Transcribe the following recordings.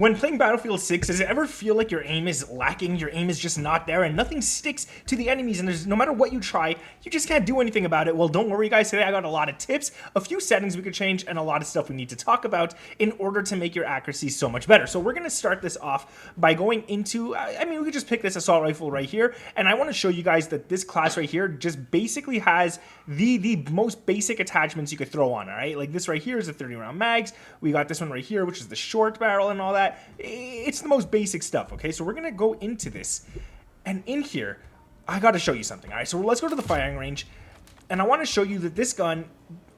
When playing Battlefield 6, does it ever feel like your aim is lacking, your aim is just not there, and nothing sticks to the enemies, and there's no matter what you try, you just can't do anything about it? Well, don't worry guys, today I got a lot of tips, a few settings we could change, and a lot of stuff we need to talk about in order to make your accuracy so much better. So we're going to start this off by going into, we could just pick this assault rifle right here, and I want to show you guys that this class right here just basically has the most basic attachments you could throw on, alright? Like this right here is a 30 round mags, we got this one right here, which is the short barrel and all that. It's the most basic stuff, okay? So we're gonna go into this, and in here, I gotta show you something, all right? So let's go to the firing range, and I want to show you that this gun,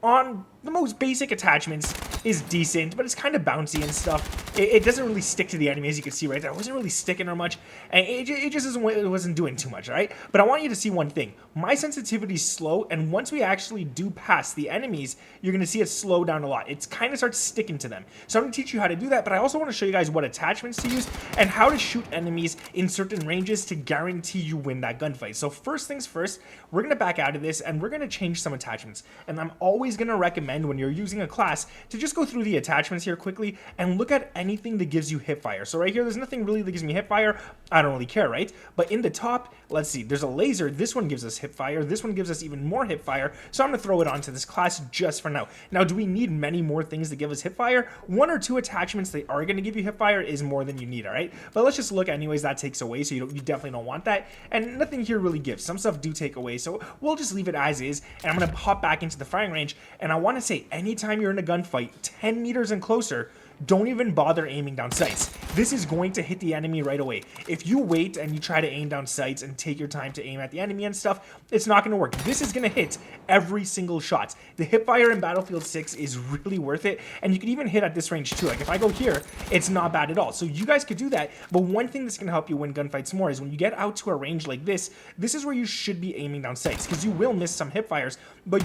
on the most basic attachments, is decent, but it's kind of bouncy and stuff. It doesn't really stick to the enemy, as you can see right there. It wasn't really sticking or much, and it just wasn't doing too much, all right? But I want you to see one thing. My sensitivity is slow, and once we actually do pass the enemies, you're going to see it slow down a lot. It kind of starts sticking to them. So I'm going to teach you how to do that, but I also want to show you guys what attachments to use and how to shoot enemies in certain ranges to guarantee you win that gunfight. So first things first, we're going to back out of this, and we're going to change some attachments. And I'm always going to recommend when you're using a class to just go through the attachments here quickly and look at anything that gives you hip fire. So right here, there's nothing really that gives me hip fire. I don't really care, right? But in the top, let's see, there's a laser. This one gives us hip fire. This one gives us even more hip fire. So I'm going to throw it onto this class just for now. Now, do we need many more things to give us hip fire? One or two attachments that are going to give you hip fire is more than you need, all right? But let's just look anyways. That takes away, so you definitely don't want that. And nothing here really gives. Some stuff do take away, so we'll just leave it as is. And I'm going to hop back into the firing range. And I want to say, anytime you're in a gunfight, 10 meters and closer, don't even bother aiming down sights. This is going to hit the enemy right away. If you wait and you try to aim down sights and take your time to aim at the enemy and stuff, it's not going to work. This is going to hit every single shot. The hip fire in Battlefield 6 is really worth it, and you can even hit at this range too. Like if I go here, it's not bad at all. So you guys could do that, but one thing that's going to help you win gunfights more is when you get out to a range like this, this is where you should be aiming down sights, because you will miss some hip fires, but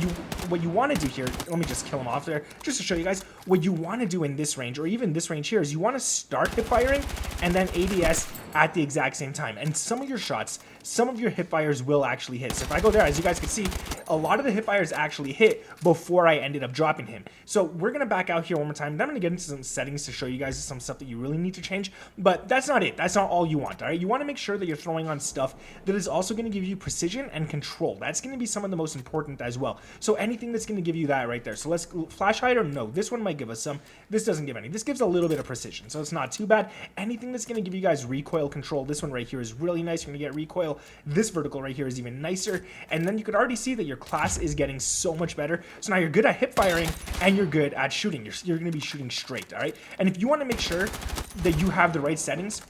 what you want to do here, let me just kill him off there, just to show you guys, what you want to do in this range, or even this range here, is you want to start hip firing and then ADS at the exact same time. And some of your shots, some of your hip fires will actually hit. So if I go there, as you guys can see, a lot of the hip fires actually hit before I ended up dropping him. So we're going to back out here one more time. Then I'm going to get into some settings to show you guys some stuff that you really need to change. But that's not it. That's not all you want, all right? You want to make sure that you're throwing on stuff that is also going to give you precision and control. That's going to be some of the most important as well. So anything that's going to give you that right there. So let's flash hider. No, this one might give us some. This doesn't give any. This gives a little bit of precision, so it's not too bad. Anything that's going to give you guys recoil control, this one right here is really nice. You're going to get recoil. This vertical right here is even nicer, and then you could already see that your class is getting so much better. So now you're good at hip firing and you're good at shooting. You're going to be shooting straight, all right? And if you want to make sure that you have the right settings,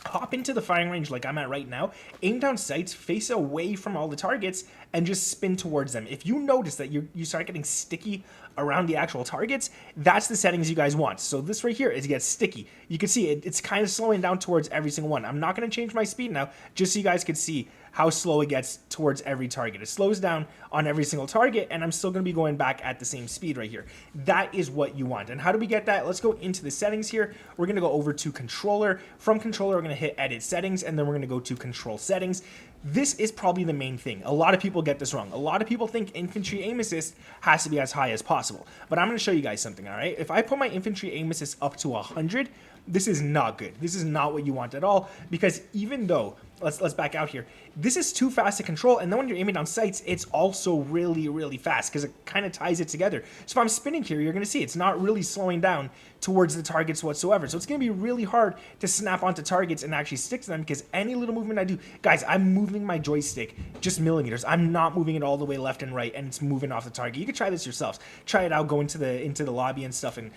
hop into the firing range like I'm at right now, aim down sights, face away from all the targets, and just spin towards them. If you notice that you start getting sticky around the actual targets, that's the settings you guys want. So this right here is it gets sticky. You can see it's kind of slowing down towards every single one. I'm not going to change my speed now, just so you guys can see how slow it gets towards every target. It slows down on every single target, and I'm still going to be going back at the same speed right here. That is what you want. And how do we get that? Let's go into the settings here. We're going to go over to controller. From controller, we're going to hit edit settings, and then we're going to go to control settings. This is probably the main thing. A lot of people get this wrong. A lot of people think infantry aim assist has to be as high as possible. But I'm going to show you guys something, all right? If I put my infantry aim assist up to 100, this is not good. This is not what you want at all, because even though, let's back out here, this is too fast to control, and then when you're aiming down sights, it's also really, really fast, because it kind of ties it together. So if I'm spinning here, you're going to see it's not really slowing down towards the targets whatsoever. So it's going to be really hard to snap onto targets and actually stick to them, because any little movement I do, guys, I'm moving my joystick just millimeters. I'm not moving it all the way left and right, and it's moving off the target. You can try this yourselves. Try it out, go into the lobby and stuff, and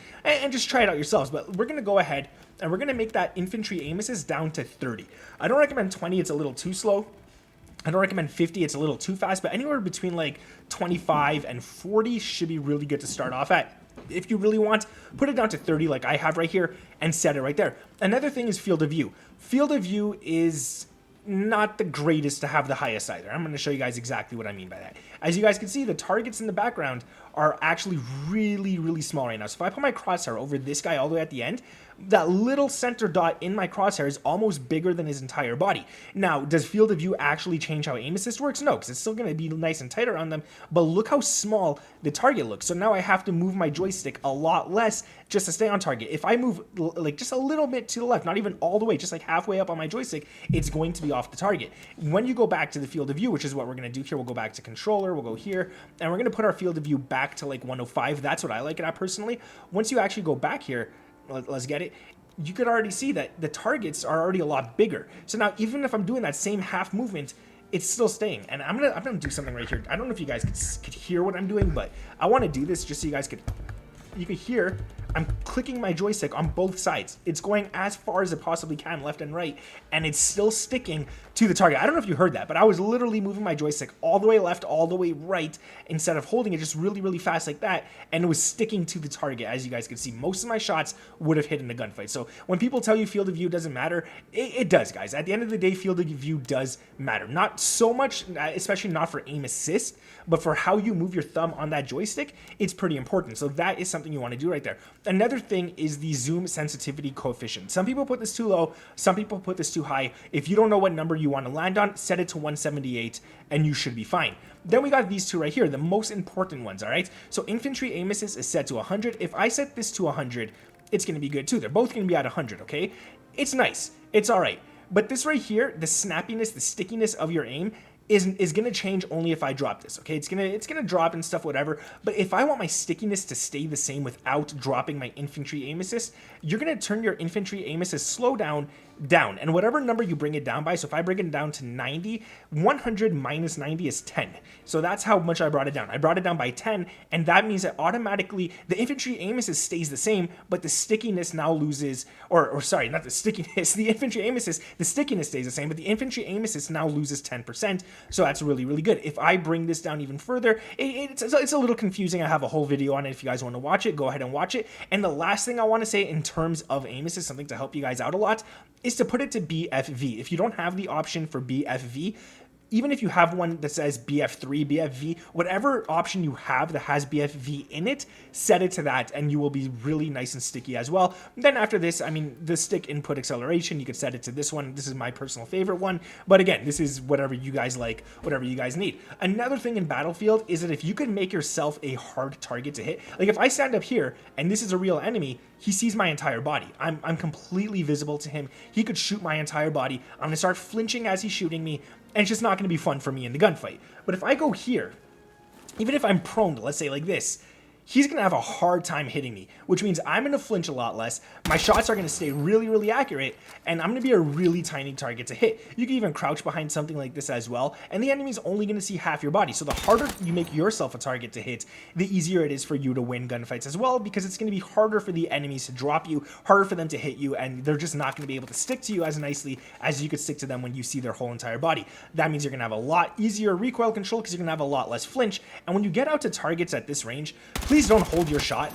just try it out yourselves. But we're going to go ahead and we're going to make that infantry aim assist down to 30. I don't recommend 20. It's a little too slow. I don't recommend 50. It's a little too fast, but anywhere between like 25 and 40 should be really good to start off at. If you really want, put it down to 30 like I have right here and set it right there. Another thing is field of view. Field of view is not the greatest to have the highest either. I'm going to show you guys exactly what I mean by that. As you guys can see, the targets in the background are actually really, really small right now. So if I put my crosshair over this guy all the way at the end, that little center dot in my crosshair is almost bigger than his entire body. Now, does field of view actually change how aim assist works? No, because it's still going to be nice and tight around them, but look how small the target looks. So now I have to move my joystick a lot less just to stay on target. If I move like just a little bit to the left, not even all the way, just like halfway up on my joystick, it's going to be off the target. When you go back to the field of view, which is what we're going to do here, we'll go back to controller, we'll go here, and we're going to put our field of view back to like 105. That's what I like it at personally. Once you actually go back here, let's get it. You could already see that the targets are already a lot bigger. So now even if I'm doing that same half movement, it's still staying. And I'm gonna do something right here. I don't know if you guys could hear what I'm doing, but I want to do this just so you guys could hear. I'm clicking my joystick on both sides. It's going as far as it possibly can, left and right, and it's still sticking to the target. I don't know if you heard that, but I was literally moving my joystick all the way left, all the way right, instead of holding it just really, really fast like that, and it was sticking to the target. As you guys can see, most of my shots would have hit in a gunfight. So when people tell you field of view doesn't matter, it does, guys. At the end of the day, field of view does matter. Not so much, especially not for aim assist, but for how you move your thumb on that joystick, it's pretty important. So that is something you want to do right there. Another thing is the zoom sensitivity coefficient. Some people put this too low, some people put this too high. If you don't know what number you want to land on, set it to 178 and you should be fine. Then we got these two right here, the most important ones, all right? So infantry aim assist is set to 100. If I set this to 100, it's going to be good too. They're both going to be at 100, okay? It's nice. It's all right. But this right here, the snappiness, the stickiness of your aim, is going to change only if I drop this, okay? It's gonna drop and stuff, whatever. But if I want my stickiness to stay the same without dropping my infantry aim assist, you're going to turn your infantry aim assist slowdown down. And whatever number you bring it down by, so if I bring it down to 90, 100 minus 90 is 10. So that's how much I brought it down. I brought it down by 10, and that means that automatically the infantry aim assist stays the same, but the stickiness now loses, or sorry, not the stickiness, the infantry aim assist, the stickiness stays the same, but the infantry aim assist now loses 10%. So that's really, really good. If I bring this down even further, it's a little confusing. I have a whole video on it. If you guys want to watch it, go ahead and watch it. And the last thing I want to say in terms of aim assist, something to help you guys out a lot, is to put it to BFV. If you don't have the option for BFV, even if you have one that says BF3, BFV, whatever option you have that has BFV in it, set it to that and you will be really nice and sticky as well. Then after this, I mean, the stick input acceleration, you could set it to this one. This is my personal favorite one. But again, this is whatever you guys like, whatever you guys need. Another thing in Battlefield is that if you can make yourself a hard target to hit, like if I stand up here and this is a real enemy, he sees my entire body. I'm completely visible to him. He could shoot my entire body. I'm gonna start flinching as he's shooting me, and it's just not going to be fun for me in the gunfight. But if I go here, even if I'm prone, let's say like this, he's going to have a hard time hitting me, which means I'm going to flinch a lot less. My shots are going to stay really, really accurate, and I'm going to be a really tiny target to hit. You can even crouch behind something like this as well, and the enemy's only going to see half your body. So the harder you make yourself a target to hit, the easier it is for you to win gunfights as well, because it's going to be harder for the enemies to drop you, harder for them to hit you, and they're just not going to be able to stick to you as nicely as you could stick to them when you see their whole entire body. That means you're going to have a lot easier recoil control because you're going to have a lot less flinch, and when you get out to targets at this range, please don't hold your shot.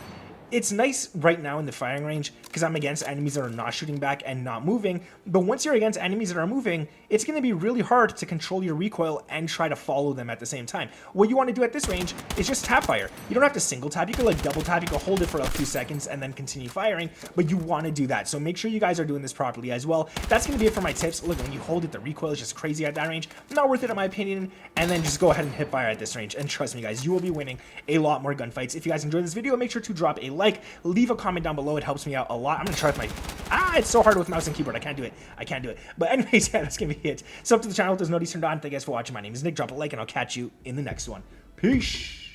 It's nice right now in the firing range because I'm against enemies that are not shooting back and not moving, but once you're against enemies that are moving, it's going to be really hard to control your recoil and try to follow them at the same time. What you want to do at this range is just tap fire. You don't have to single tap, you can like double tap, you can hold it for a few seconds and then continue firing, but you want to do that. So make sure you guys are doing this properly as well. That's going to be it for my tips. Look, when you hold it, the recoil is just crazy at that range. Not worth it in my opinion, and then just go ahead and hit fire at this range, and trust me guys, you will be winning a lot more gunfights. If you guys enjoyed this video, make sure to drop a like, leave a comment down below. It helps me out a lot. I'm gonna try with my it's so hard with mouse and keyboard. I can't do it. But anyways, yeah, that's gonna be it. Sub to the channel with those notifications turned on. Thank you guys for watching. My name is Nick. Drop a like and I'll catch you in the next one. Peace.